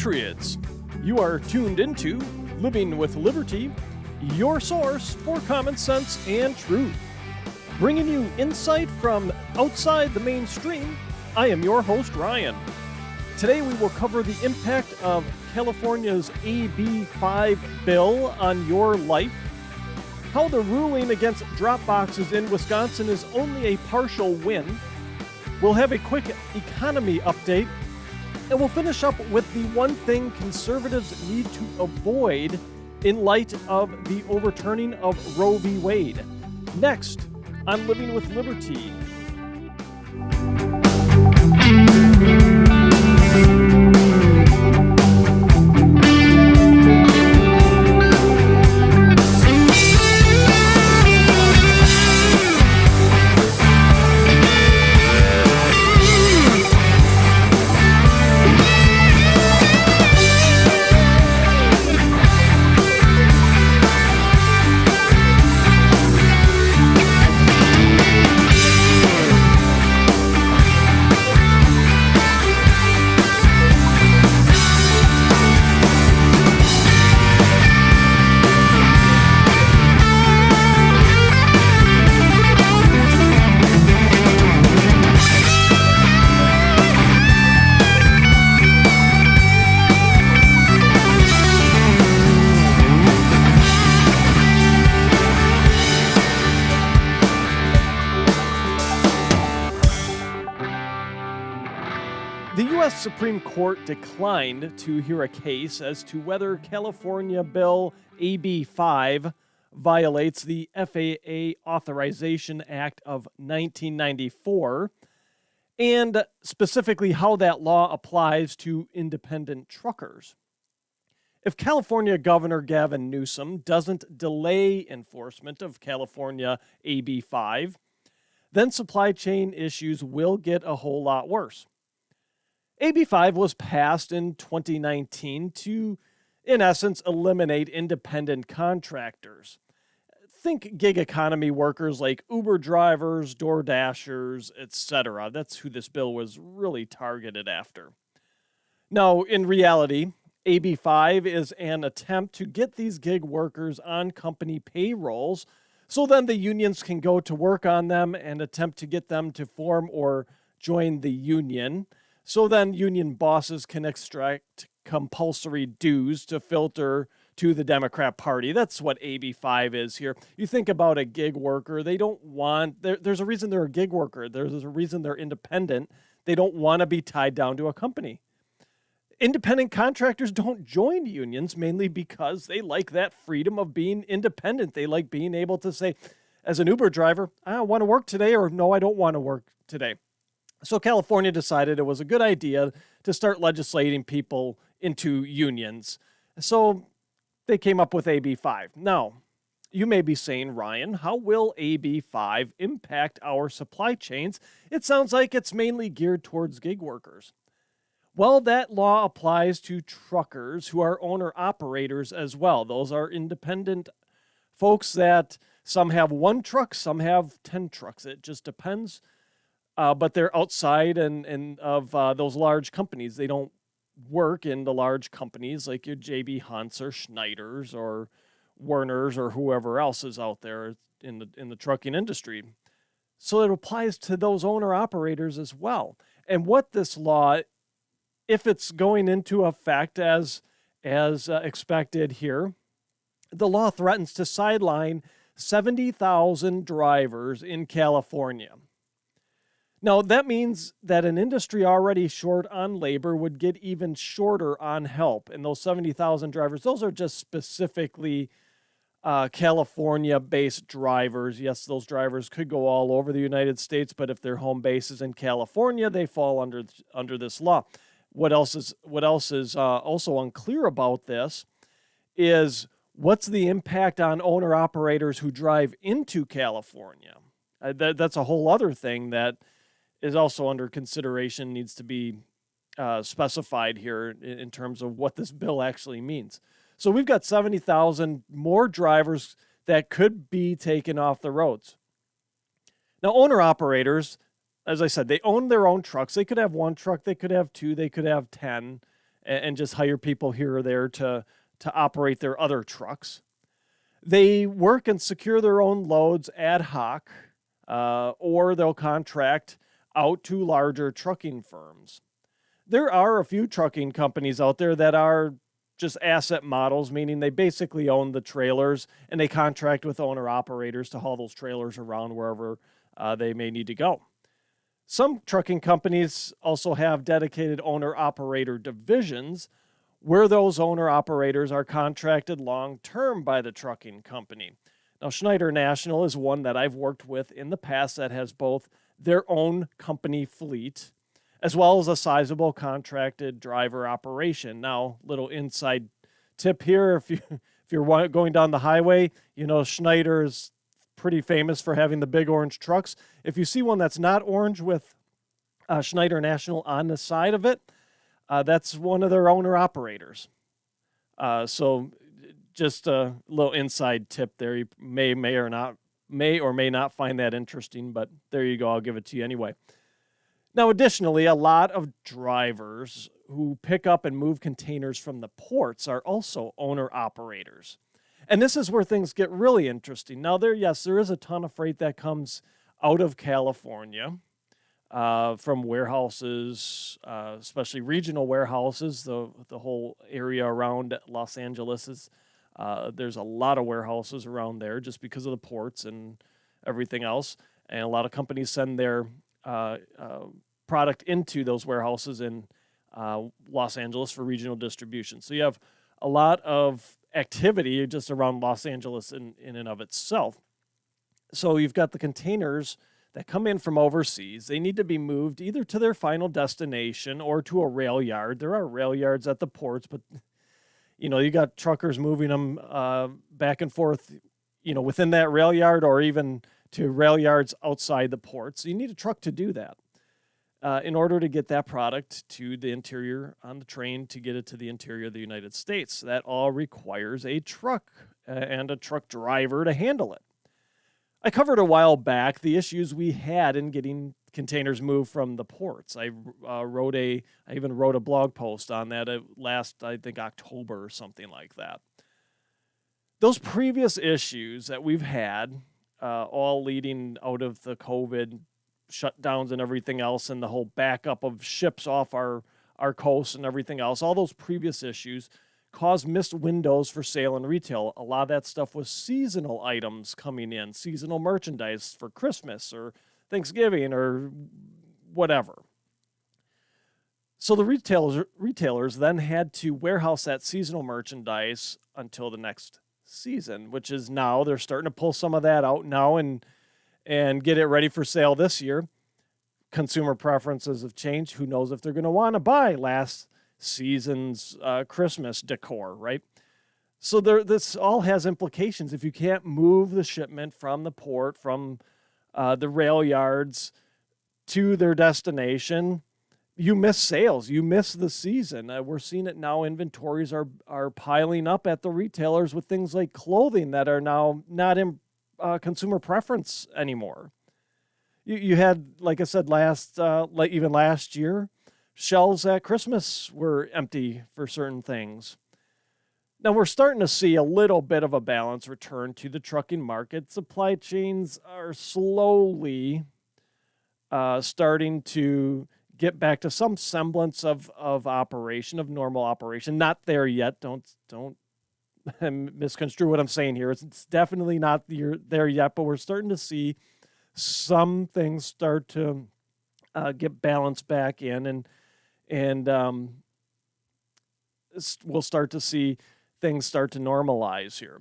Patriots. You are tuned into Living with Liberty, your source for common sense and truth. Bringing you insight from outside the mainstream, I am your host, Ryan. Today we will cover the impact of California's AB5 bill on your life, how the ruling against drop boxes in Wisconsin is only a partial win. We'll have a quick economy update, and we'll finish up with the one thing conservatives need to avoid in light of the overturning of Roe v. Wade. Next on Living with Liberty. The U.S. Supreme Court declined to hear a case as to whether California Bill AB5 violates the FAA Authorization Act of 1994, and specifically how that law applies to independent truckers. If California Governor Gavin Newsom doesn't delay enforcement of California AB5, then supply chain issues will get a whole lot worse. AB5 was passed in 2019 to, in essence, eliminate independent contractors. Think gig economy workers like Uber drivers, Door Dashers, etc. That's who this bill was really targeted after. Now, in reality, AB5 is an attempt to get these gig workers on company payrolls so then the unions can go to work on them and attempt to get them to form or join the union. So then union bosses can extract compulsory dues to filter to the Democrat Party. That's what AB5 is here. You think about a gig worker, they don't want, there's a reason they're a gig worker. There's a reason they're independent. They don't want to be tied down to a company. Independent contractors don't join unions mainly because they like that freedom of being independent. They like being able to say, as an Uber driver, I want to work today, or no, I don't want to work today. So California decided it was a good idea to start legislating people into unions. So they came up with AB5. Now, you may be saying, Ryan, how will AB5 impact our supply chains? It sounds like it's mainly geared towards gig workers. Well, that law applies to truckers who are owner-operators as well. Those are independent folks that some have one truck, some have 10 trucks. It just depends. But they're outside and of those large companies. They don't work in the large companies like your J.B. Hunts or Schneiders or Werners or whoever else is out there in the trucking industry. So it applies to those owner-operators as well. And what this law, if it's going into effect as expected here, the law threatens to sideline 70,000 drivers in California. Now, that means that an industry already short on labor would get even shorter on help. And those 70,000 drivers, those are just specifically California-based drivers. Yes, those drivers could go all over the United States, but if their home base is in California, they fall under this law. What else is also unclear about this is what's the impact on owner-operators who drive into California? That's a whole other thing that is also under consideration, needs to be specified here in terms of what this bill actually means. So we've got 70,000 more drivers that could be taken off the roads. Now, owner-operators, as I said, they own their own trucks. They could have one truck, they could have two, they could have 10. and just hire people here or there to operate their other trucks. They work and secure their own loads ad hoc, or they'll contract out to larger trucking firms. There are a few trucking companies out there that are just asset models, meaning they basically own the trailers and they contract with owner operators to haul those trailers around wherever they may need to go. Some trucking companies also have dedicated owner operator divisions where those owner operators are contracted long term by the trucking company. Now, Schneider National is one that I've worked with in the past that has both their own company fleet as well as a sizable contracted driver operation. Now, little inside tip here, if you're going down the highway, Schneider is pretty famous for having the big orange trucks. If you see one that's not orange with Schneider National on the side of it, that's one of their owner operators. So just a little inside tip there. You may or may not find that interesting, but there you go. I'll give it to you anyway. Now, additionally, a lot of drivers who pick up and move containers from the ports are also owner-operators. And this is where things get really interesting. Now, there is a ton of freight that comes out of California from warehouses, especially regional warehouses. The whole area around Los Angeles there's a lot of warehouses around there just because of the ports and everything else. And a lot of companies send their product into those warehouses in Los Angeles for regional distribution. So you have a lot of activity just around Los Angeles in and of itself. So you've got the containers that come in from overseas. They need to be moved either to their final destination or to a rail yard. There are rail yards at the ports, but you got truckers moving them back and forth, within that rail yard or even to rail yards outside the ports. So you need a truck to do that in order to get that product to the interior on the train to get it to the interior of the United States. That all requires a truck and a truck driver to handle it. I covered a while back the issues we had in getting containers moved from the ports. I even wrote a blog post on that last, I think, October or something like that. Those previous issues that we've had, all leading out of the COVID shutdowns and everything else, and the whole backup of ships off our coast and everything else, all those previous issues caused missed windows for sale and retail. A lot of that stuff was seasonal items coming in, seasonal merchandise for Christmas or Thanksgiving or whatever. So the retailers then had to warehouse that seasonal merchandise until the next season, which is now they're starting to pull some of that out now and get it ready for sale this year. Consumer preferences have changed. Who knows if they're going to want to buy last season's Christmas decor, right? So this all has implications. If you can't move the shipment from the port, from the rail yards to their destination, you miss sales. You miss the season. We're seeing it now. Inventories are piling up at the retailers with things like clothing that are now not in consumer preference anymore. You had, like I said, even last year, shelves at Christmas were empty for certain things. Now we're starting to see a little bit of a balance return to the trucking market. Supply chains are slowly starting to get back to some semblance of operation, of normal operation. Not there yet. Don't misconstrue what I'm saying here. It's definitely not there yet, but we're starting to see some things start to get balanced back in, and we'll start to see things start to normalize here.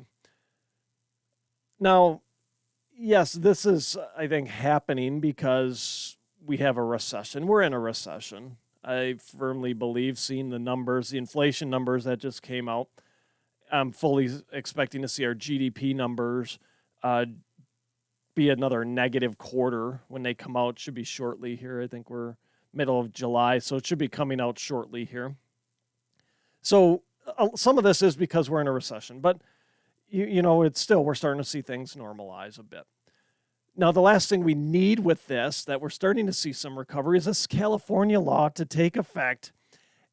Now, yes, this is, I think, happening because we have a recession. We're in a recession. I firmly believe, seeing the numbers, the inflation numbers that just came out, I'm fully expecting to see our GDP numbers be another negative quarter when they come out. Should be shortly here. I think we're middle of July, so it should be coming out shortly here. So some of this is because we're in a recession, but it's still, we're starting to see things normalize a bit. Now, the last thing we need with this, that we're starting to see some recovery, is this California law to take effect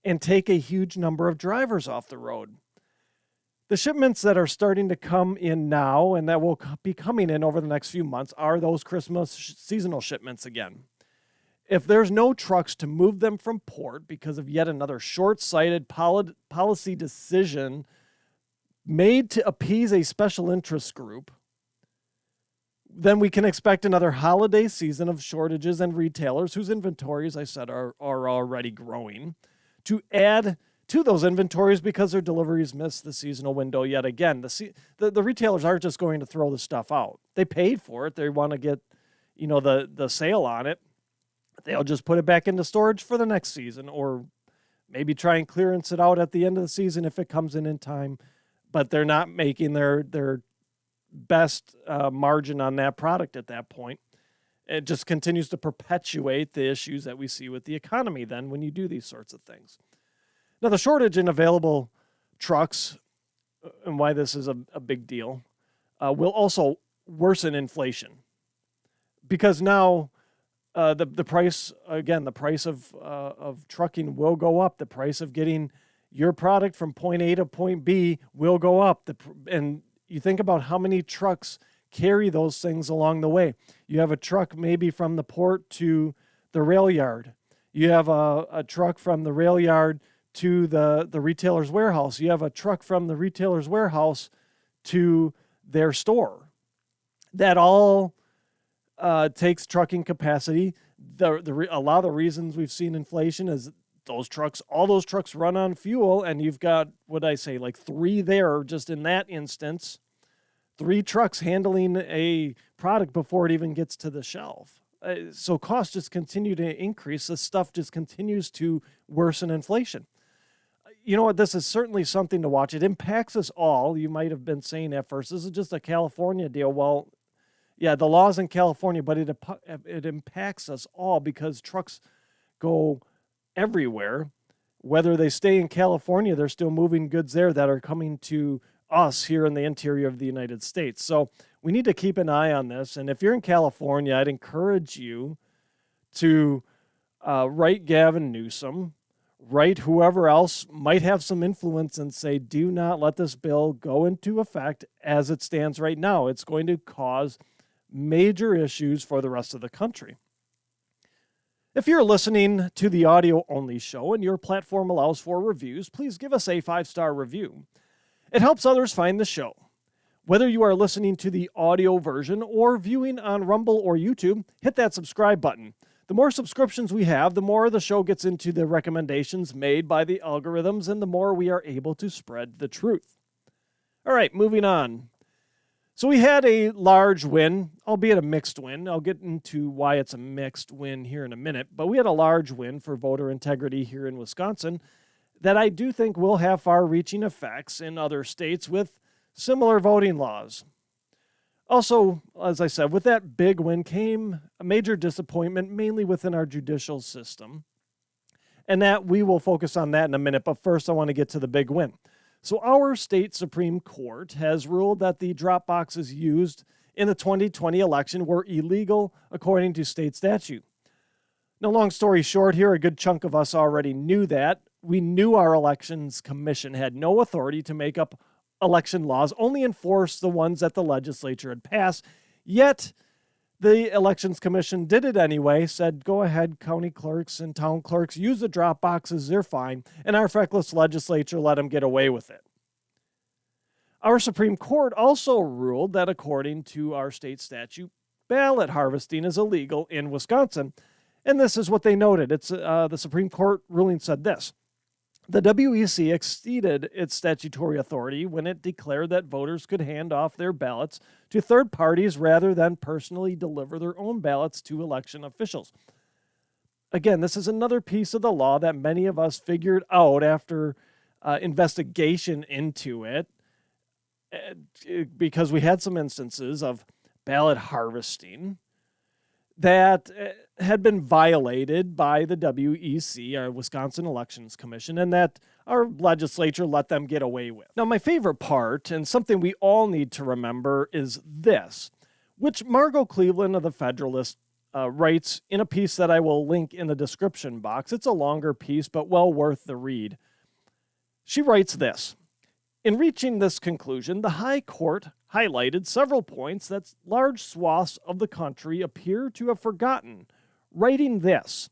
and take a huge number of drivers off the road. The shipments that are starting to come in now and that will be coming in over the next few months are those Christmas seasonal shipments again. If there's no trucks to move them from port because of yet another short-sighted policy decision made to appease a special interest group, then we can expect another holiday season of shortages and retailers whose inventories, I said, are already growing, to add to those inventories because their deliveries miss the seasonal window yet again. The retailers aren't just going to throw the stuff out. They paid for it. They want to get, the sale on it. They'll just put it back into storage for the next season, or maybe try and clearance it out at the end of the season if it comes in time. But they're not making their best margin on that product at that point. It just continues to perpetuate the issues that we see with the economy then when you do these sorts of things. Now, the shortage in available trucks, and why this is a big deal, will also worsen inflation. Because now the price of trucking will go up. The price of getting your product from point A to point B will go up. And you think about how many trucks carry those things along the way. You have a truck maybe from the port to the rail yard. You have a truck from the rail yard to the retailer's warehouse. You have a truck from the retailer's warehouse to their store. That all takes trucking capacity. A lot of the reasons we've seen inflation is all those trucks run on fuel, and you've got, like 3 there just in that instance. 3 trucks handling a product before it even gets to the shelf. So costs just continue to increase. This stuff just continues to worsen inflation. You know what? This is certainly something to watch. It impacts us all. You might have been saying at first, this is just a California deal. Well, yeah, the law's in California, but it impacts us all because trucks go everywhere. Whether they stay in California, they're still moving goods there that are coming to us here in the interior of the United States. So we need to keep an eye on this. And if you're in California, I'd encourage you to write Gavin Newsom, write whoever else might have some influence, and say, do not let this bill go into effect as it stands right now. It's going to cause major issues for the rest of the country. If you're listening to the audio-only show and your platform allows for reviews, please give us a 5-star review. It helps others find the show. Whether you are listening to the audio version or viewing on Rumble or YouTube, hit that subscribe button. The more subscriptions we have, the more the show gets into the recommendations made by the algorithms, and the more we are able to spread the truth. All right, moving on. So we had a large win, albeit a mixed win. I'll get into why it's a mixed win here in a minute. But we had a large win for voter integrity here in Wisconsin that I do think will have far-reaching effects in other states with similar voting laws. Also, as I said, with that big win came a major disappointment, mainly within our judicial system. And that we will focus on that in a minute. But first, I want to get to the big win. So our state Supreme Court has ruled that the drop boxes used in the 2020 election were illegal according to state statute. Now, long story short here, a good chunk of us already knew that. We knew our elections commission had no authority to make up election laws, only enforce the ones that the legislature had passed. Yet, the elections commission did it anyway, said, go ahead, county clerks and town clerks, use the drop boxes, they're fine. And our feckless legislature let them get away with it. Our Supreme Court also ruled that according to our state statute, ballot harvesting is illegal in Wisconsin. And this is what they noted. The Supreme Court ruling said this. The WEC exceeded its statutory authority when it declared that voters could hand off their ballots to third parties rather than personally deliver their own ballots to election officials. Again, this is another piece of the law that many of us figured out after investigation into it, because we had some instances of ballot harvesting that had been violated by the WEC, our Wisconsin Elections Commission, and that our legislature let them get away with. Now, my favorite part, and something we all need to remember, is this, which Margot Cleveland of the Federalist writes in a piece that I will link in the description box. It's a longer piece, but well worth the read. She writes this: in reaching this conclusion, the High Court highlighted several points that large swaths of the country appear to have forgotten, writing this: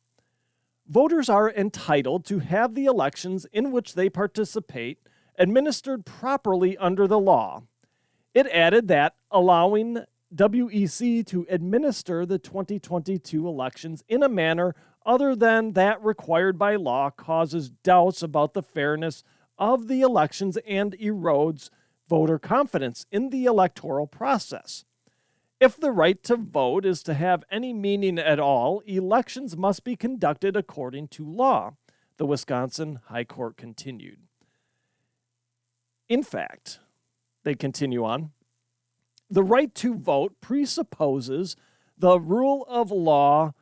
voters are entitled to have the elections in which they participate administered properly under the law. It added that allowing WEC to administer the 2022 elections in a manner other than that required by law causes doubts about the fairness of the elections and erodes voter confidence in the electoral process. If the right to vote is to have any meaning at all, elections must be conducted according to law, the Wisconsin High Court continued. In fact, they continue on, the right to vote presupposes the rule of law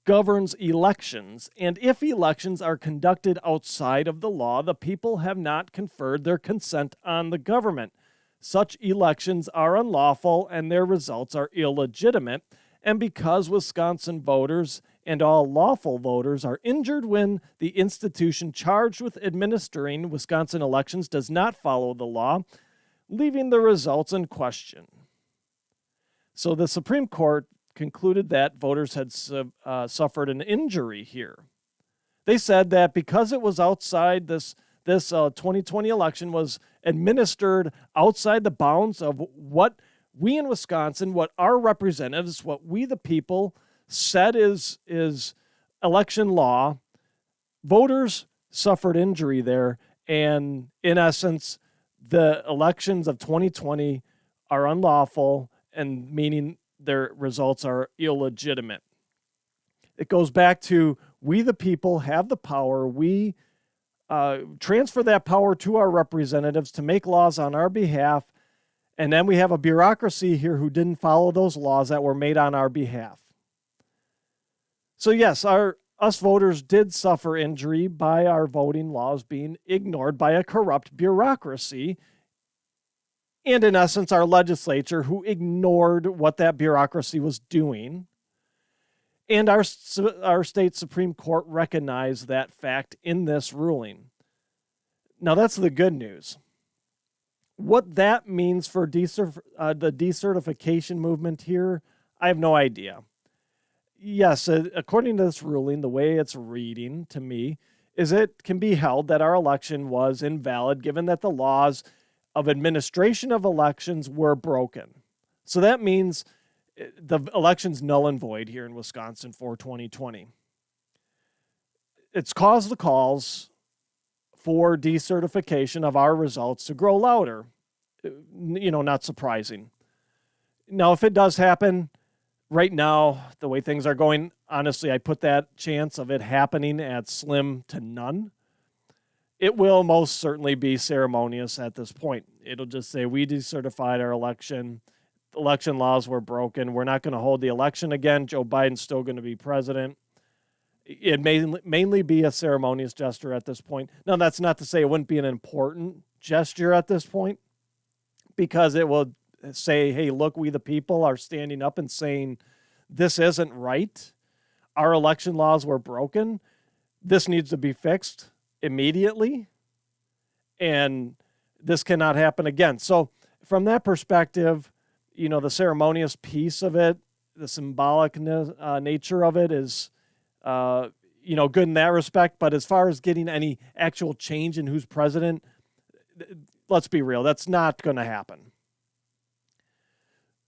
governs elections, and if elections are conducted outside of the law, the people have not conferred their consent on the government. Such elections are unlawful and their results are illegitimate, and because Wisconsin voters and all lawful voters are injured when the institution charged with administering Wisconsin elections does not follow the law, leaving the results in question. So the Supreme Court concluded that voters had suffered an injury here. They said that because it was outside this 2020 election was administered outside the bounds of what we in Wisconsin, what our representatives, what we the people said is election law, voters suffered injury there, and in essence, the elections of 2020 are unlawful, and meaning their results are illegitimate. It goes back to we the people have the power. We transfer that power to our representatives to make laws on our behalf, and then we have a bureaucracy here who didn't follow those laws that were made on our behalf. So yes, us voters did suffer injury by our voting laws being ignored by a corrupt bureaucracy, and in essence, our legislature who ignored what that bureaucracy was doing. And our state Supreme Court recognized that fact in this ruling. Now, that's the good news. What that means for the decertification movement here, I have no idea. Yes, according to this ruling, the way it's reading to me is it can be held that our election was invalid given that the laws of administration of elections were broken. So that means the election's null and void here in Wisconsin for 2020. It's caused the calls for decertification of our results to grow louder. Not surprising. Now, if it does happen right now, the way things are going, honestly, I put that chance of it happening at slim to none. It will most certainly be ceremonious at this point. It'll just say, we decertified our election. Election laws were broken. We're not going to hold the election again. Joe Biden's still going to be president. It may mainly be a ceremonious gesture at this point. Now, that's not to say it wouldn't be an important gesture at this point, because it will say, hey, look, we the people are standing up and saying, this isn't right. Our election laws were broken. This needs to be fixed immediately, and this cannot happen again. So from that perspective, the ceremonious piece of it, the symbolic nature of it is, good in that respect. But as far as getting any actual change in who's president, let's be real, that's not going to happen.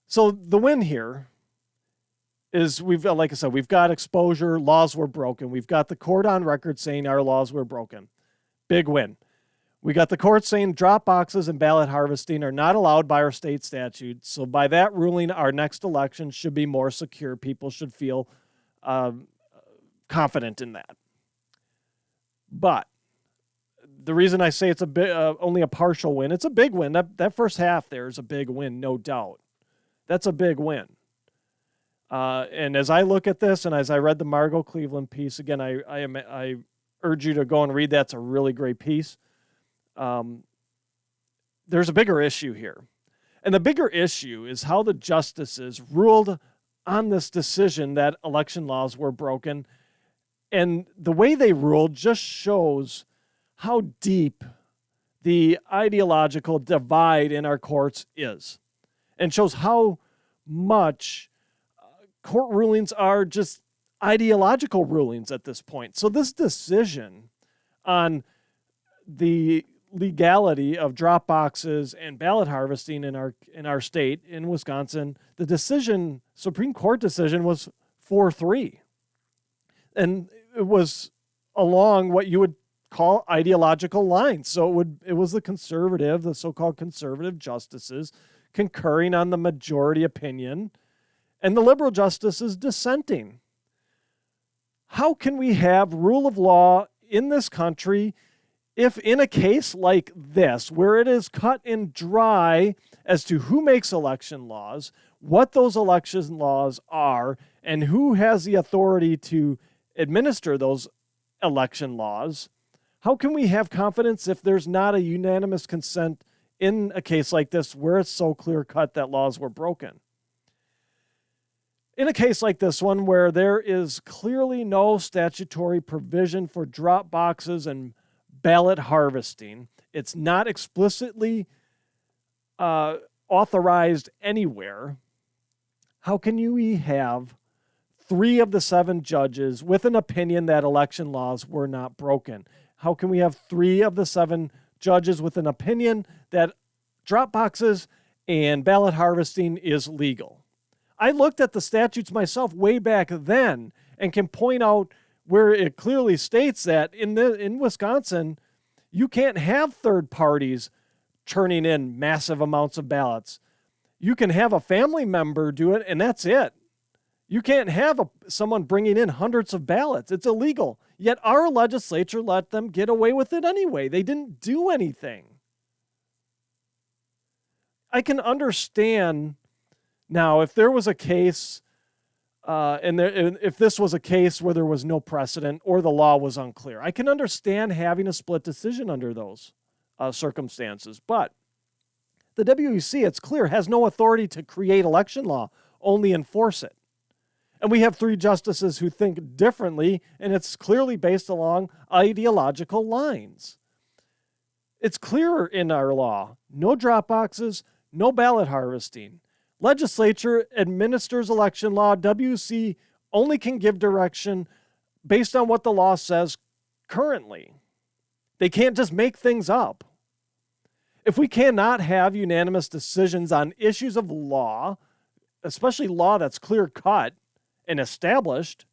So the win here is we've got exposure, laws were broken. We've got the court on record saying our laws were broken. Big win. We got the court saying drop boxes and ballot harvesting are not allowed by our state statute. So by that ruling, our next election should be more secure. People should feel confident in that. But the reason I say it's only a partial win, it's a big win. That first half there is a big win, no doubt. That's a big win. And as I look at this, and as I read the Margot Cleveland piece, again, I urge you to go and read that. It's a really great piece. There's a bigger issue here. And the bigger issue is how the justices ruled on this decision that election laws were broken. And the way they ruled just shows how deep the ideological divide in our courts is, and shows how much court rulings are just ideological rulings at this point. So this decision on the legality of drop boxes and ballot harvesting in our state, in Wisconsin, the Supreme Court decision was 4-3. And it was along what you would call ideological lines. So it was the so-called conservative justices concurring on the majority opinion, and the liberal justices dissenting. How can we have rule of law in this country if in a case like this, where it is cut and dry as to who makes election laws, what those election laws are, and who has the authority to administer those election laws, how can we have confidence if there's not a unanimous consent in a case like this where it's so clear-cut that laws were broken? In a case like this one, where there is clearly no statutory provision for drop boxes and ballot harvesting, it's not explicitly authorized anywhere, how can we have 3 of the 7 judges with an opinion that election laws were not broken? How can we have 3 of the 7 judges with an opinion that drop boxes and ballot harvesting is legal? I looked at the statutes myself way back then and can point out where it clearly states that in Wisconsin, you can't have third parties turning in massive amounts of ballots. You can have a family member do it, and that's it. You can't have someone bringing in hundreds of ballots. It's illegal. Yet our legislature let them get away with it anyway. They didn't do anything. I can understand now if there was a case, if this was a case where there was no precedent or the law was unclear, I can understand having a split decision under those circumstances. But the WEC, it's clear, has no authority to create election law, only enforce it. And we have 3 justices who think differently, and it's clearly based along ideological lines. It's clear in our law: no drop boxes, no ballot harvesting. Legislature administers election law. WEC only can give direction based on what the law says currently. They can't just make things up. If we cannot have unanimous decisions on issues of law, especially law that's clear-cut and established,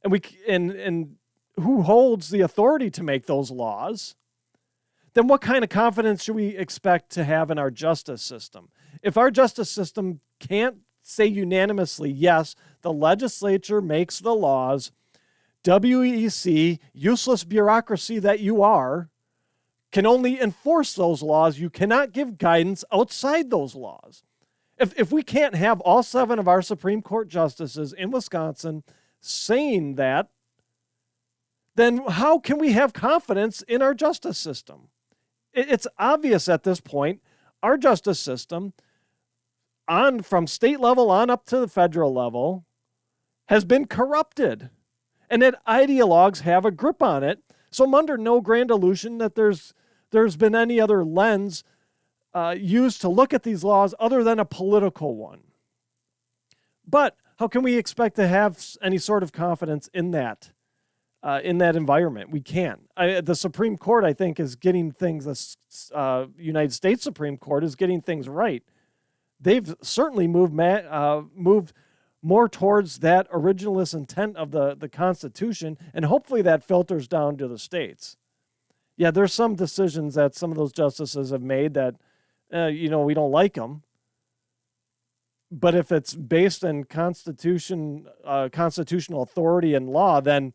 and who holds the authority to make those laws, then what kind of confidence should we expect to have in our justice system? If our justice system can't say unanimously, yes, the legislature makes the laws, WEC, useless bureaucracy that you are, can only enforce those laws. You cannot give guidance outside those laws. If we can't have all 7 of our Supreme Court justices in Wisconsin saying that, then how can we have confidence in our justice system? It's obvious at this point, our justice system, from state level on up to the federal level, has been corrupted, and that ideologues have a grip on it. So I'm under no grand illusion that there's been any other lens used to look at these laws other than a political one. But how can we expect to have any sort of confidence in that environment? We can't. The Supreme Court, I think, is getting things. The United States Supreme Court is getting things right. They've certainly moved more towards that originalist intent of the Constitution, and hopefully that filters down to the states. Yeah, there's some decisions that some of those justices have made that, we don't like them. But if it's based on constitutional authority and law, then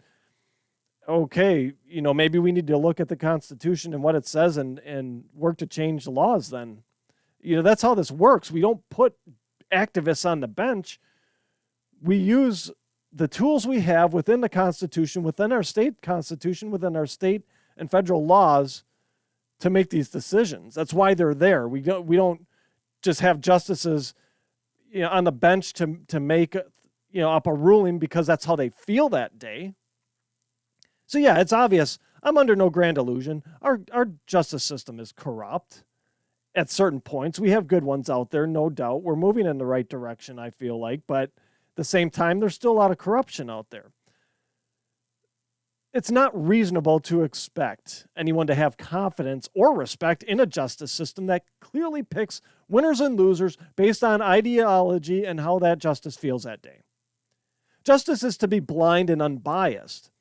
okay, maybe we need to look at the Constitution and what it says and work to change the laws then. That's how this works. We don't put activists on the bench. We use the tools we have within the Constitution, within our state constitution, within our state and federal laws to make these decisions. That's why they're there. We don't just have justices on the bench to make up a ruling because that's how they feel that day. So yeah, it's obvious. I'm under no grand illusion. Our justice system is corrupt at certain points. We have good ones out there, no doubt. We're moving in the right direction, I feel like, but at the same time, there's still a lot of corruption out there. It's not reasonable to expect anyone to have confidence or respect in a justice system that clearly picks winners and losers based on ideology and how that justice feels that day. Justice is to be blind and unbiased.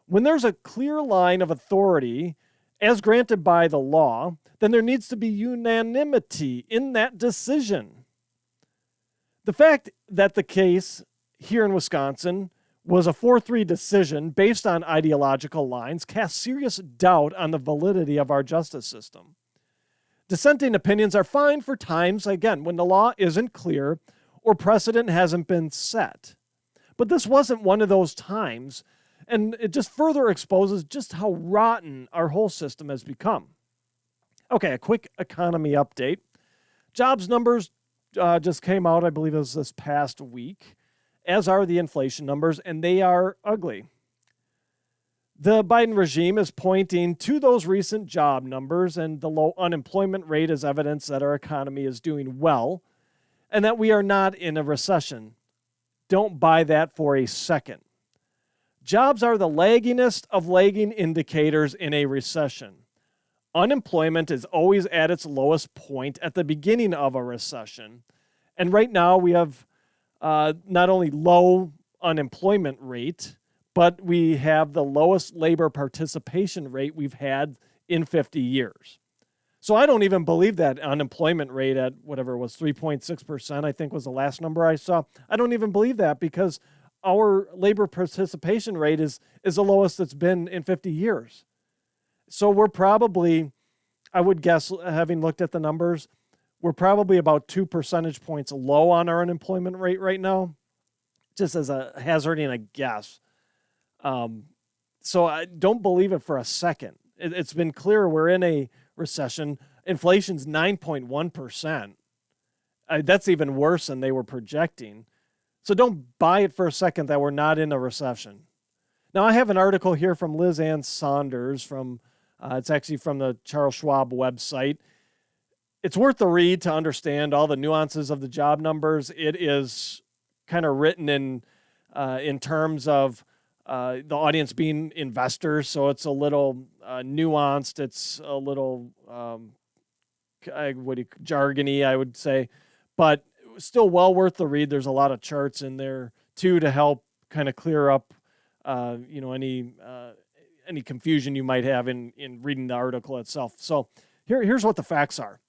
When there's a clear line of authority as granted by the law, then there needs to be unanimity in that decision. The fact that the case here in Wisconsin was a 4-3 decision based on ideological lines casts serious doubt on the validity of our justice system. Dissenting opinions are fine for times, again, when the law isn't clear or precedent hasn't been set. But this wasn't one of those times, and it just further exposes just how rotten our whole system has become. Okay, a quick economy update. Jobs numbers just came out, I believe it was this past week, as are the inflation numbers, and they are ugly. The Biden regime is pointing to those recent job numbers, and the low unemployment rate is evidence that our economy is doing well and that we are not in a recession. Don't buy that for a second. Jobs are the laggingest of lagging indicators in a recession. Unemployment is always at its lowest point at the beginning of a recession. And right now we have not only low unemployment rate, but we have the lowest labor participation rate we've had in 50 years. So I don't even believe that unemployment rate at whatever it was, 3.6%, I think was the last number I saw. I don't even believe that because our labor participation rate is the lowest it's been in 50 years. So we're probably, I would guess, having looked at the numbers, we're probably about 2 percentage points low on our unemployment rate right now, just as a hazarding a guess. So I don't believe it for a second. It's been clear we're in a recession. Inflation's 9.1%. That's even worse than they were projecting. So don't buy it for a second that we're not in a recession. Now, I have an article here from Liz Ann Saunders from, it's actually from the Charles Schwab website. It's worth the read to understand all the nuances of the job numbers. It is kind of written in terms of the audience being investors, so it's a little nuanced. It's a little jargony, I would say, but still well worth the read. There's a lot of charts in there too to help kind of clear up, any confusion you might have in reading the article itself. So here's what the facts are.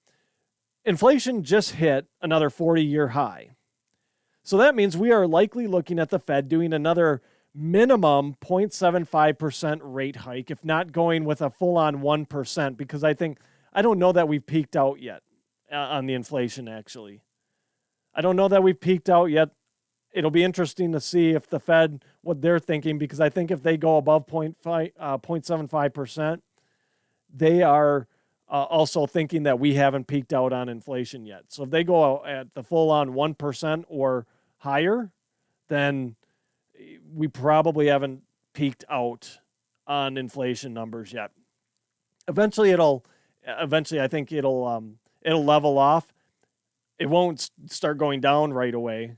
Inflation just hit another 40-year high. So that means we are likely looking at the Fed doing another minimum 0.75% rate hike, if not going with a full-on 1%, because I don't know that we've peaked out yet on the inflation, actually. I don't know that we've peaked out yet. It'll be interesting to see if the Fed, what they're thinking, because I think if they go above 0.75%, they are also thinking that we haven't peaked out on inflation yet. So if they go at the full-on 1% or higher, then we probably haven't peaked out on inflation numbers yet. Eventually, I think it'll level off. It won't start going down right away.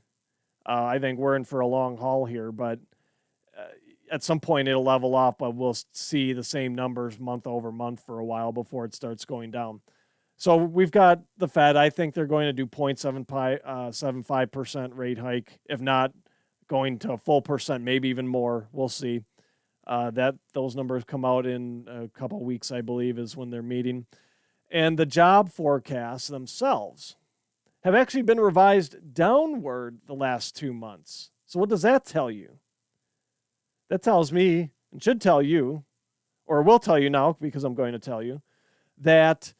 I think we're in for a long haul here, but at some point it'll level off, but we'll see the same numbers month over month for a while before it starts going down. So we've got the Fed. I think they're going to do 0.75% rate hike, if not going to a full percent, maybe even more. We'll see. That those numbers come out in a couple of weeks, I believe, is when they're meeting. And the job forecasts themselves have actually been revised downward the last 2 months. So what does that tell you? That tells me, and should tell you, or will tell you now because I'm going to tell you, that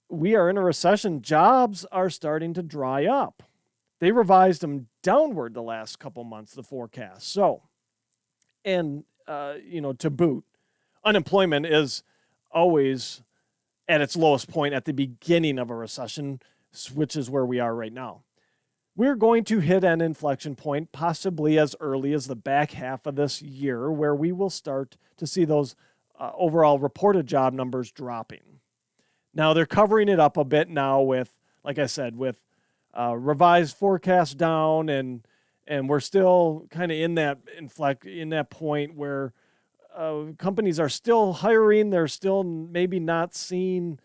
we are in a recession. Jobs are starting to dry up. They revised them downward the last couple months, the forecast. So, and, to boot, unemployment is always at its lowest point at the beginning of a recession, which is where we are right now. We're going to hit an inflection point possibly as early as the back half of this year where we will start to see those overall reported job numbers dropping. Now they're covering it up a bit now with, like I said, with revised forecast down, and we're still kind of in that point where companies are still hiring. They're still maybe not seeing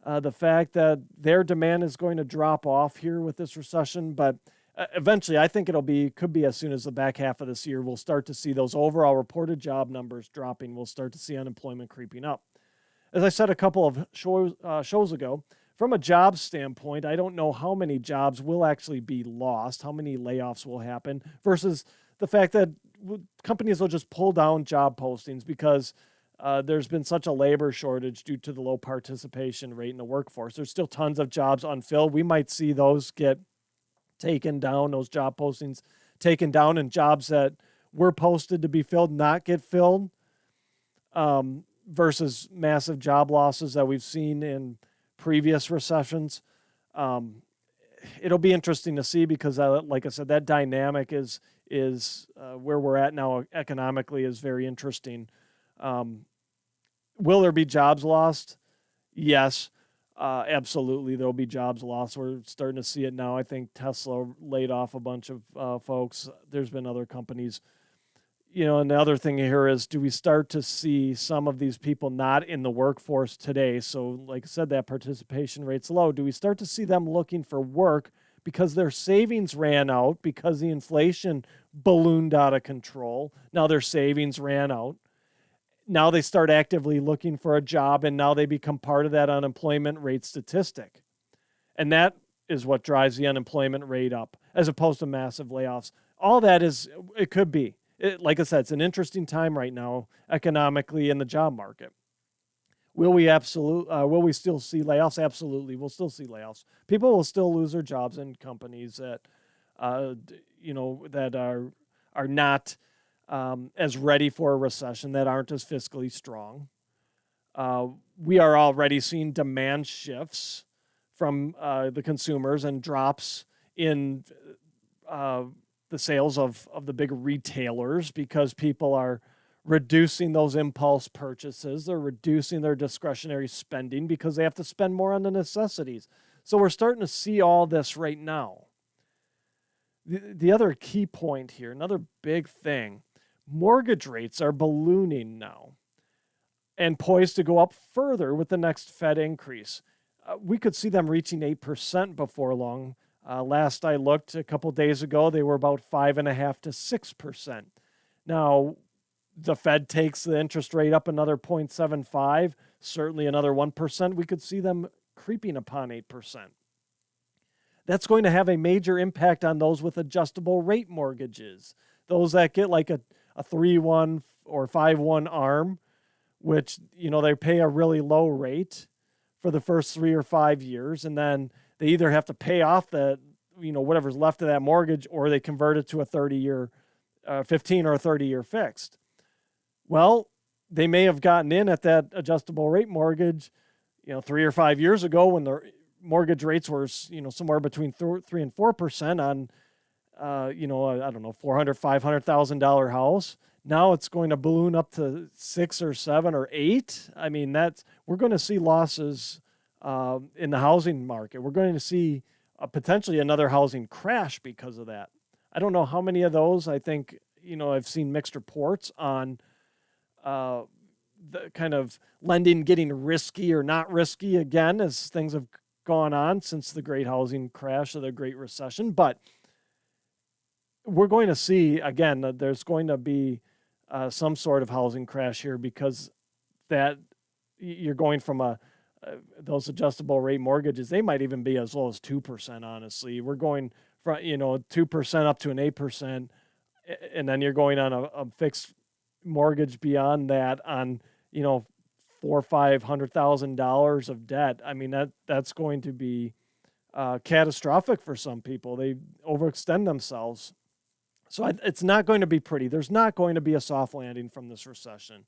the fact that their demand is going to drop off here with this recession, but eventually I think could be as soon as the back half of this year, we'll start to see those overall reported job numbers dropping. We'll start to see unemployment creeping up. As I said a couple of shows ago, from a job standpoint, I don't know how many jobs will actually be lost, how many layoffs will happen, versus the fact that companies will just pull down job postings because there's been such a labor shortage due to the low participation rate in the workforce. There's still tons of jobs unfilled. We might see those get taken down, those job postings taken down, and jobs that were posted to be filled not get filled, versus massive job losses that we've seen in previous recessions. It'll be interesting to see because, like I said, that dynamic is where we're at now economically is very interesting. Will there be jobs lost? Yes, absolutely. There'll be jobs lost. We're starting to see it now. I think Tesla laid off a bunch of folks. There's been other companies. And the other thing here is, do we start to see some of these people not in the workforce today? So like I said, that participation rate's low. Do we start to see them looking for work because their savings ran out because the inflation ballooned out of control? Now their savings ran out. Now they start actively looking for a job, and now they become part of that unemployment rate statistic. And that is what drives the unemployment rate up, as opposed to massive layoffs. All that it could be. Like I said, it's an interesting time right now economically in the job market. Will we still see layoffs? Absolutely, we'll still see layoffs. People will still lose their jobs in companies that, that are not as ready for a recession, that aren't as fiscally strong. We are already seeing demand shifts from the consumers and drops in the sales of the big retailers because people are reducing those impulse purchases. They're reducing their discretionary spending because they have to spend more on the necessities. So we're starting to see all this right now. The other key point here, another big thing, mortgage rates are ballooning now and poised to go up further with the next Fed increase. We could see them reaching 8% before long. Last I looked a couple days ago, they were about 5.5% to 6%. Now, the Fed takes the interest rate up another 0.75, certainly another 1%. We could see them creeping upon 8%. That's going to have a major impact on those with adjustable rate mortgages, those that get like a 3-1 or 5-1 ARM, which they pay a really low rate for the first 3 or 5 years, and then they either have to pay off the, whatever's left of that mortgage, or they convert it to a 30-year, 15 or a 30-year fixed. Well, they may have gotten in at that adjustable rate mortgage, 3 or 5 years ago when the mortgage rates were, somewhere between 3 and 4% on, I don't know, $400,000, $500,000 house. Now it's going to balloon up to 6 or 7 or 8. I mean, we're going to see losses in the housing market. We're going to see potentially another housing crash because of that. I don't know how many of those. I think, I've seen mixed reports on the kind of lending getting risky or not risky again as things have gone on since the great housing crash or the Great Recession. But we're going to see, again, that there's going to be some sort of housing crash here because that you're going from those adjustable rate mortgages, they might even be as low as 2%, honestly. We're going from, 2% up to an 8%, and then you're going on a fixed mortgage beyond that on, $400,000 or $500,000 of debt. I mean, that's going to be catastrophic for some people. They overextend themselves. So it's not going to be pretty. There's not going to be a soft landing from this recession.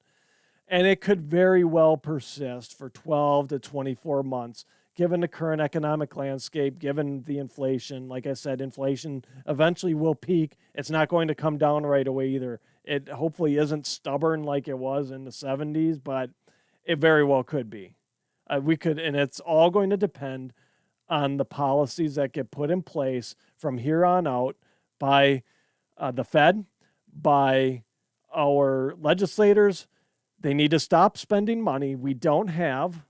And it could very well persist for 12 to 24 months, given the current economic landscape, given the inflation. Like I said, inflation eventually will peak. It's not going to come down right away either. It hopefully isn't stubborn like it was in the 70s, but it very well could be. And it's all going to depend on the policies that get put in place from here on out by the Fed, by our legislators. They need to stop spending money we don't have.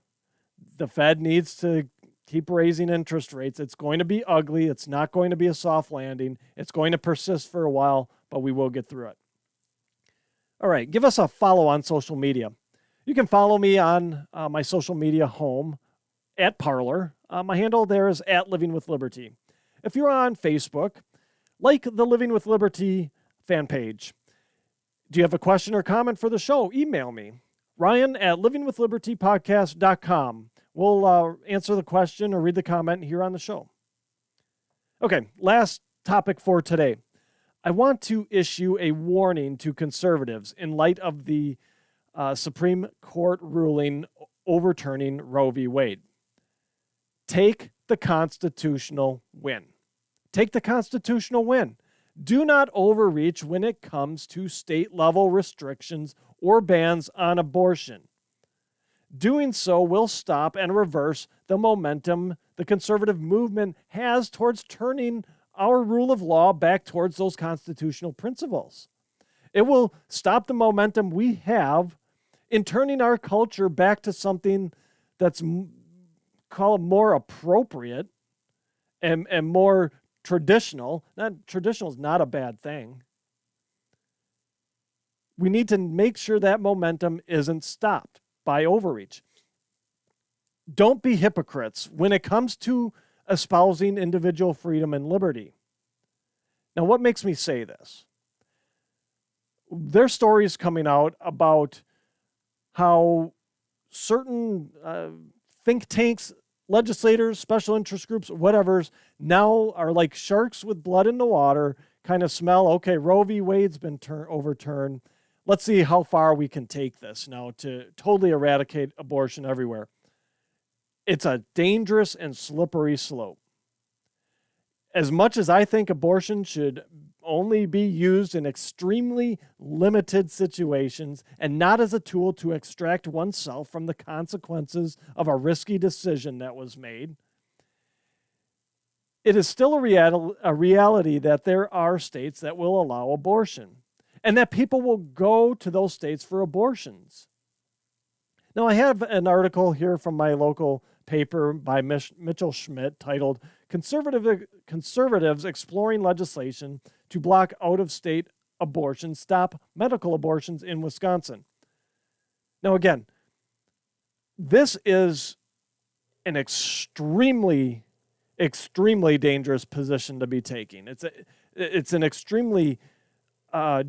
The Fed needs to keep raising interest rates. It's going to be ugly. It's not going to be a soft landing. It's going to persist for a while, but we will get through it. All right, give us a follow on social media. You can follow me on my social media home at Parler. My handle there is at Living with Liberty. If you're on Facebook, like the Living with Liberty fan page. Do you have a question or comment for the show? Email me, Ryan at livingwithlibertypodcast.com. We'll answer the question or read the comment here on the show. Okay, last topic for today. I want to issue a warning to conservatives in light of the Supreme Court ruling overturning Roe v. Wade. Take the constitutional win. Take the constitutional win. Do not overreach when it comes to state-level restrictions or bans on abortion. Doing so will stop and reverse the momentum the conservative movement has towards turning our rule of law back towards those constitutional principles. It will stop the momentum we have in turning our culture back to something that's called more appropriate and more traditional. Traditional is not a bad thing. We need to make sure that momentum isn't stopped by overreach. Don't be hypocrites when it comes to espousing individual freedom and liberty. Now, what makes me say this? There's stories coming out about how certain think tanks, legislators, special interest groups, whatever's, now are like sharks with blood in the water, kind of smell, okay, Roe v. Wade's been overturned. Let's see how far we can take this now to totally eradicate abortion everywhere. It's a dangerous and slippery slope. As much as I think abortion should only be used in extremely limited situations and not as a tool to extract oneself from the consequences of a risky decision that was made, it is still a reality that there are states that will allow abortion and that people will go to those states for abortions. Now, I have an article here from my local paper by Mitchell Schmidt titled Conservatives Exploring Legislation to Block Out-of-State Abortion, Stop Medical Abortions in Wisconsin. Now, again, this is an extremely dangerous position to be taking. It's an extremely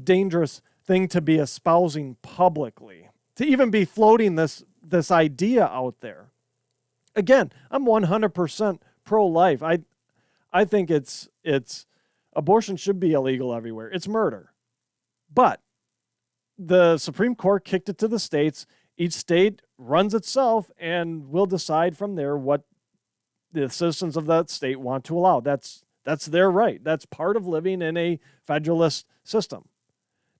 dangerous thing to be espousing publicly, to even be floating this idea out there. Again, I'm 100% pro-life. I think it's abortion should be illegal everywhere. It's murder. But the Supreme Court kicked it to the states. Each state runs itself and will decide from there what the citizens of that state want to allow. That's their right. That's part of living in a federalist system.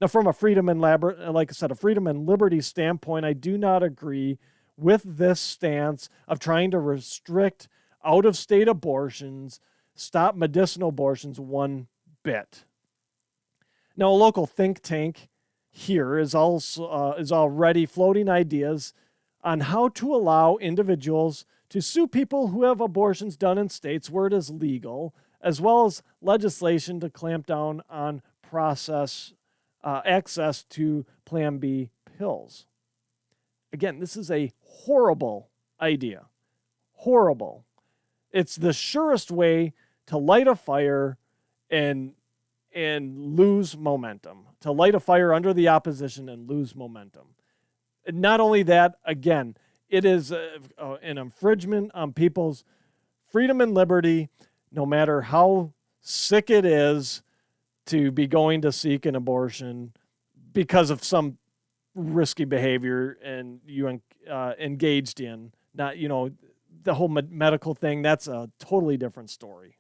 Now, from a freedom and liberty standpoint, I do not agree with this stance of trying to restrict out-of-state abortions, stop medicinal abortions one bit. Now, a local think tank here is already floating ideas on how to allow individuals to sue people who have abortions done in states where it is legal, as well as legislation to clamp down on access to Plan B pills. Again, this is a horrible idea. Horrible. It's the surest way to light a fire and lose momentum, to light a fire under the opposition and lose momentum. And not only that, again, it is an infringement on people's freedom and liberty, no matter how sick it is to be going to seek an abortion because of some risky behavior and you engaged in, not, the whole medical thing, that's a totally different story.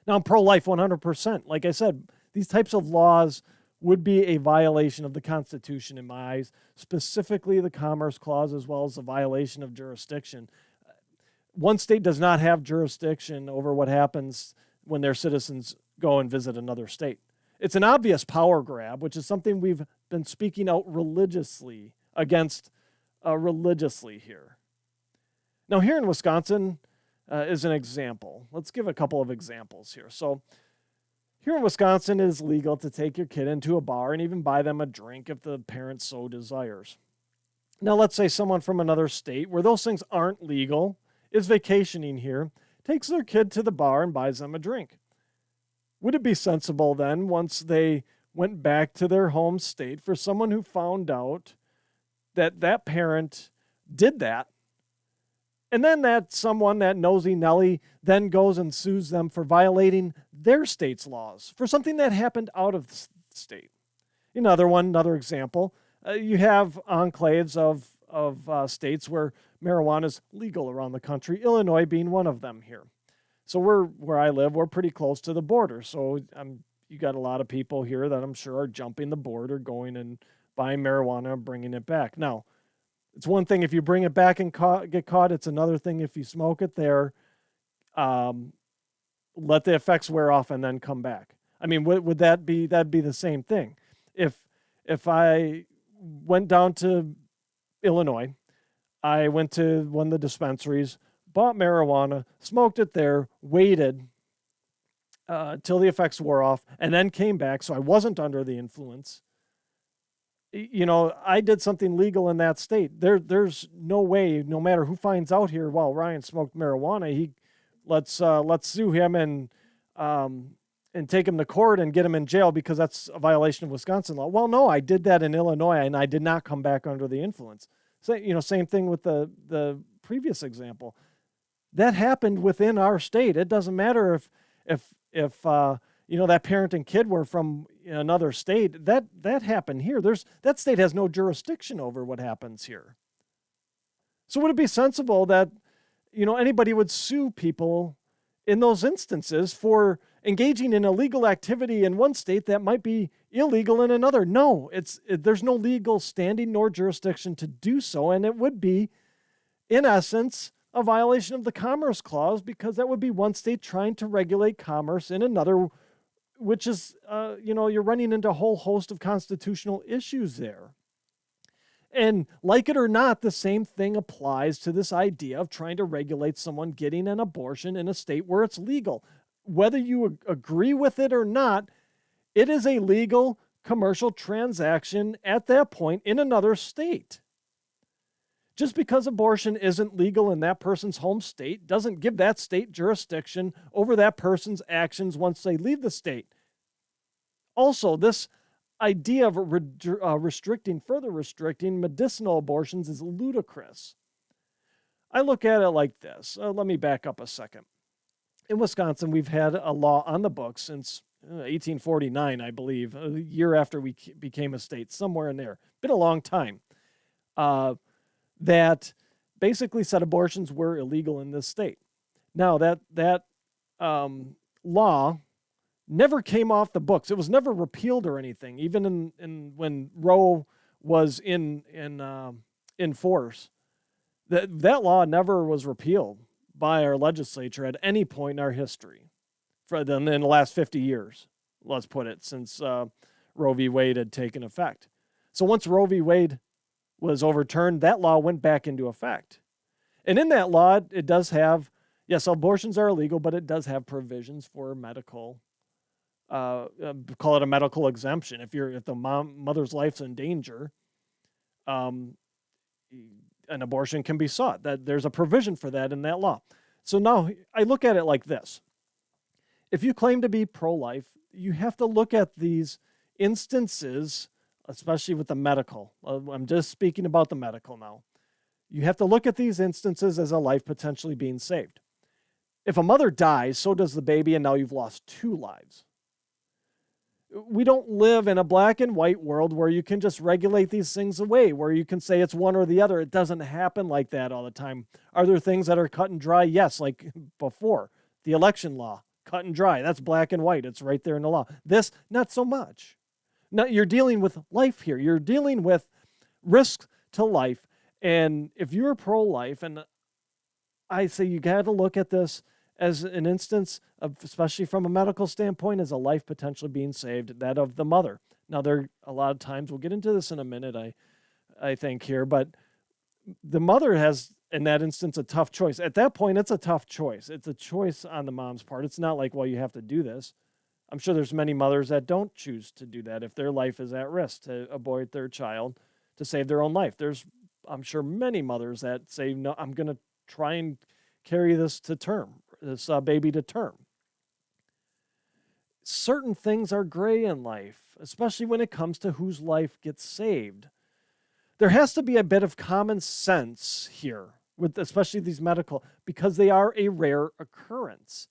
Now, I'm pro-life 100%. Like I said, these types of laws would be a violation of the Constitution in my eyes, specifically the Commerce Clause, as well as a violation of jurisdiction. One state does not have jurisdiction over what happens when their citizens go and visit another state. It's an obvious power grab, which is something we've been speaking out religiously against here. Now, here in Wisconsin is an example. Let's give a couple of examples here. So here in Wisconsin, it is legal to take your kid into a bar and even buy them a drink if the parent so desires. Now, let's say someone from another state where those things aren't legal is vacationing here, takes their kid to the bar and buys them a drink. Would it be sensible then, once they went back to their home state, for someone who found out that that parent did that, and then that someone, that nosy Nelly, then goes and sues them for violating their state's laws for something that happened out of the state? Another example, you have enclaves of states where marijuana is legal around the country, Illinois being one of them here. So where I live, we're pretty close to the border. So you got a lot of people here that I'm sure are jumping the border, going and buying marijuana and bringing it back. Now, it's one thing if you bring it back and get caught. It's another thing if you smoke it there, let the effects wear off and then come back. I mean, would that be the same thing? If I went down to Illinois, I went to one of the dispensaries, bought marijuana, smoked it there, waited till the effects wore off, and then came back, so I wasn't under the influence. I did something legal in that state. There's no way, no matter who finds out here, well, Ryan smoked marijuana, let's sue him and take him to court and get him in jail because that's a violation of Wisconsin law. Well, no, I did that in Illinois and I did not come back under the influence. So, same thing with the previous example. That happened within our state. It doesn't matter if that parent and kid were from another state. That happened here. That state has no jurisdiction over what happens here. So would it be sensible that anybody would sue people in those instances for engaging in illegal activity in one state that might be illegal in another? No, there's no legal standing nor jurisdiction to do so, and it would be, in essence, a violation of the Commerce Clause, because that would be one state trying to regulate commerce in another, which is, you're running into a whole host of constitutional issues there. And like it or not, the same thing applies to this idea of trying to regulate someone getting an abortion in a state where it's legal. Whether you agree with it or not, it is a legal commercial transaction at that point in another state. Just because abortion isn't legal in that person's home state doesn't give that state jurisdiction over that person's actions once they leave the state. Also, this idea of further restricting medicinal abortions is ludicrous. I look at it like this. Let me back up a second. In Wisconsin, we've had a law on the books since 1849, I believe, a year after we became a state, somewhere in there. Been a long time. That basically said abortions were illegal in this state. Now, that law never came off the books. It was never repealed or anything, even in when Roe was in force. That law never was repealed by our legislature at any point in our history in the last 50 years, let's put it, since Roe v. Wade had taken effect. So once Roe v. Wade was overturned, that law went back into effect. And in that law, it does have, yes, abortions are illegal, but it does have provisions for medical, call it a medical exemption. If the mother's life's in danger, an abortion can be sought. That there's a provision for that in that law. So now I look at it like this. If you claim to be pro-life, you have to look at these instances, especially with the medical. I'm just speaking about the medical now. You have to look at these instances as a life potentially being saved. If a mother dies, so does the baby, and now you've lost two lives. We don't live in a black and white world where you can just regulate these things away, where you can say it's one or the other. It doesn't happen like that all the time. Are there things that are cut and dry? Yes, like before. The election law, cut and dry. That's black and white. It's right there in the law. This, not so much. Now, you're dealing with life here. You're dealing with risk to life. And if you're pro-life, and I say you got to look at this as an instance of, especially from a medical standpoint, as a life potentially being saved, that of the mother. Now, there a lot of times, we'll get into this in a minute, I think here, but the mother has, in that instance, a tough choice. At that point, it's a tough choice. It's a choice on the mom's part. It's not like, well, you have to do this. I'm sure there's many mothers that don't choose to do that if their life is at risk, to abort their child to save their own life. There's, I'm sure, many mothers that say, no, I'm going to try and carry this to term, this baby to term. Certain things are gray in life, especially when it comes to whose life gets saved. There has to be a bit of common sense here, with especially these medical, because they are a rare occurrence.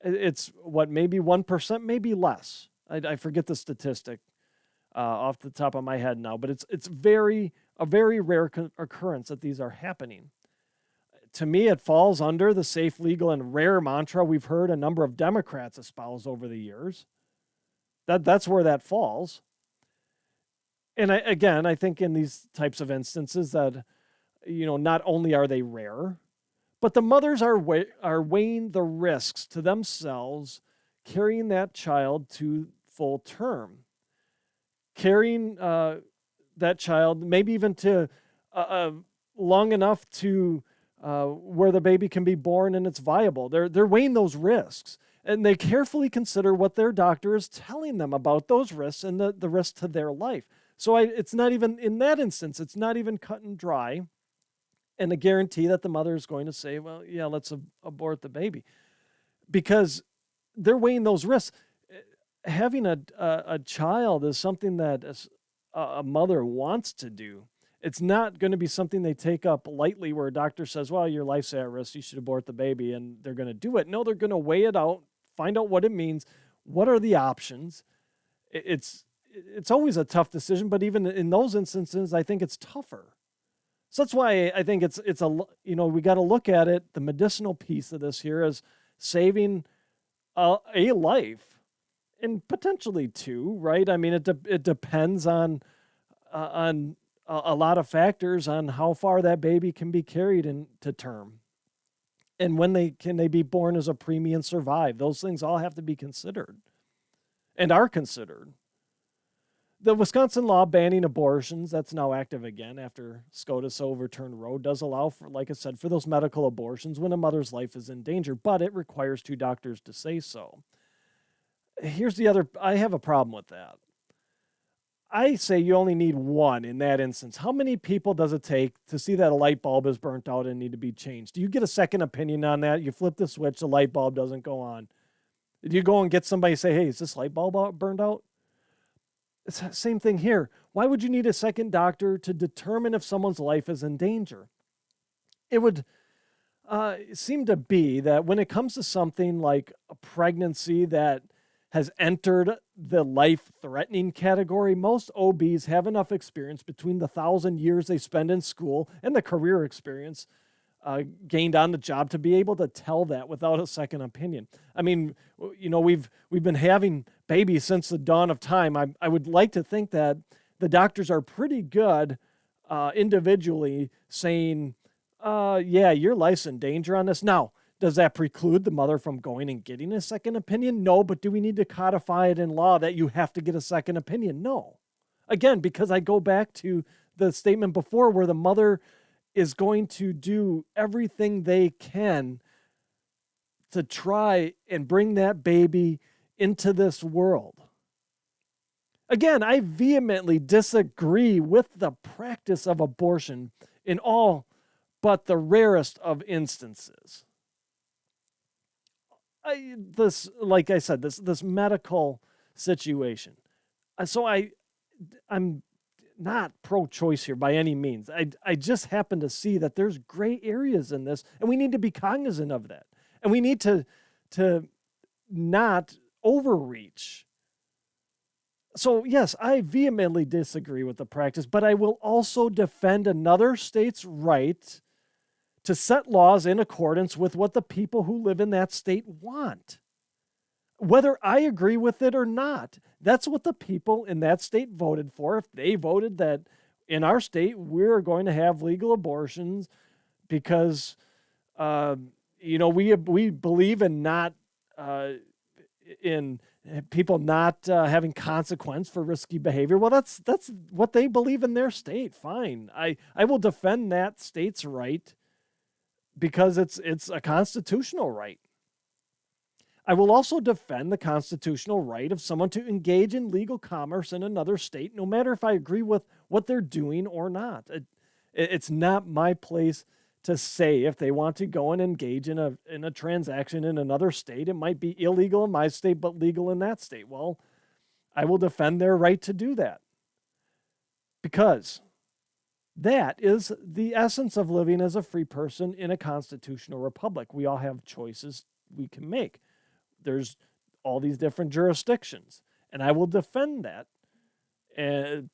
It's what, maybe 1%, maybe less. I forget the statistic off the top of my head now, but it's a very rare occurrence that these are happening. To me, it falls under the safe, legal, and rare mantra we've heard a number of Democrats espouse over the years. That's where that falls. And I think in these types of instances that, not only are they rare, but the mothers are weighing the risks to themselves, carrying that child to full term, carrying that child maybe even to long enough to where the baby can be born and it's viable. They're weighing those risks, and they carefully consider what their doctor is telling them about those risks and the risk to their life. So it's not even, in that instance, it's not even cut and dry and a guarantee that the mother is going to say, well, yeah, let's abort the baby, because they're weighing those risks. Having a child is something that a mother wants to do. It's not going to be something they take up lightly where a doctor says, well, your life's at risk, you should abort the baby, and they're going to do it. No, they're going to weigh it out, find out what it means, what are the options. It's always a tough decision, but even in those instances, I think it's tougher. So that's why I think it's we got to look at it. The medicinal piece of this here is saving a life, and potentially two, right? I mean, it depends on a lot of factors on how far that baby can be carried into term, and when they be born as a preemie and survive. Those things all have to be considered, and are considered. The Wisconsin law banning abortions, that's now active again after SCOTUS overturned Roe, does allow for, like I said, for those medical abortions when a mother's life is in danger, but it requires two doctors to say so. Here's the other, I have a problem with that. I say you only need one in that instance. How many people does it take to see that a light bulb is burnt out and need to be changed? Do you get a second opinion on that? You flip the switch, the light bulb doesn't go on. Do you go and get somebody say, hey, is this light bulb burned out? It's the same thing here. Why would you need a second doctor to determine if someone's life is in danger? It would seem to be that when it comes to something like a pregnancy that has entered the life-threatening category, most OBs have enough experience between the 1,000 years they spend in school and the career experience gained on the job to be able to tell that without a second opinion. I mean, we've been having babies since the dawn of time. I would like to think that the doctors are pretty good individually saying, yeah, your life's in danger on this. Now, does that preclude the mother from going and getting a second opinion? No, but do we need to codify it in law that you have to get a second opinion? No. Again, because I go back to the statement before where the mother is going to do everything they can to try and bring that baby into this world. Again, I vehemently disagree with the practice of abortion in all but the rarest of instances. Like I said, this medical situation. So I'm not pro-choice here by any means. I just happen to see that there's gray areas in this, and we need to be cognizant of that. And we need to not overreach. So, yes, I vehemently disagree with the practice, but I will also defend another state's right to set laws in accordance with what the people who live in that state want. Whether I agree with it or not, that's what the people in that state voted for. If they voted that in our state we're going to have legal abortions because uh, we believe in not in people not having consequence for risky behavior. Well, that's what they believe in their state. Fine, I will defend that state's right because it's a constitutional right. I will also defend the constitutional right of someone to engage in legal commerce in another state, no matter if I agree with what they're doing or not. It's not my place to say if they want to go and engage in a transaction in another state. It might be illegal in my state, but legal in that state. Well, I will defend their right to do that because that is the essence of living as a free person in a constitutional republic. We all have choices we can make. There's all these different jurisdictions, and I will defend that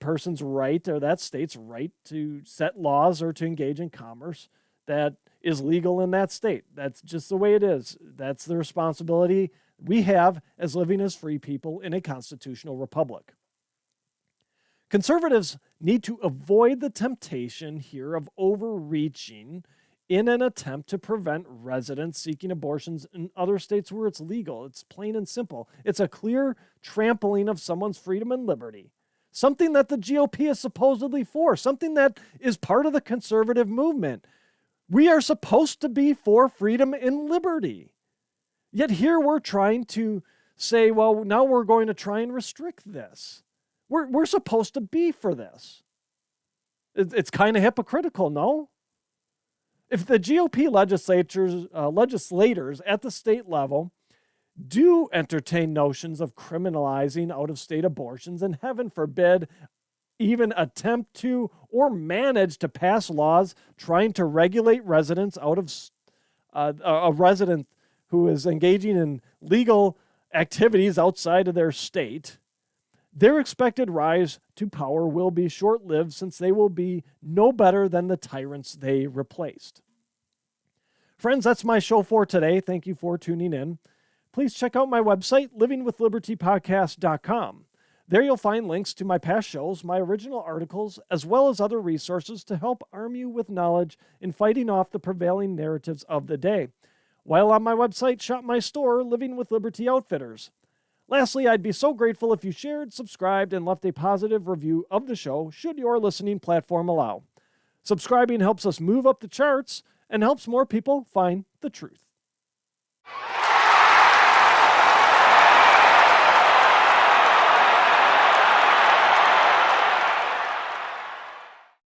person's right or that state's right to set laws or to engage in commerce that is legal in that state. That's just the way it is. That's the responsibility we have as living as free people in a constitutional republic. Conservatives need to avoid the temptation here of overreaching in an attempt to prevent residents seeking abortions in other states where it's legal. It's plain and simple. It's a clear trampling of someone's freedom and liberty, something that the GOP is supposedly for, something that is part of the conservative movement. We are supposed to be for freedom and liberty. Yet here we're trying to say, well, now we're going to try and restrict this. We're supposed to be for this. It's kind of hypocritical, no? If the GOP legislators at the state level do entertain notions of criminalizing out-of-state abortions, and heaven forbid even attempt to or manage to pass laws trying to regulate residents out of a resident who is engaging in legal activities outside of their state, their expected rise to power will be short-lived since they will be no better than the tyrants they replaced. Friends, that's my show for today. Thank you for tuning in. Please check out my website, livingwithlibertypodcast.com. There you'll find links to my past shows, my original articles, as well as other resources to help arm you with knowledge in fighting off the prevailing narratives of the day. While on my website, shop my store, Living with Liberty Outfitters. Lastly, I'd be so grateful if you shared, subscribed, and left a positive review of the show, should your listening platform allow. Subscribing helps us move up the charts and helps more people find the truth.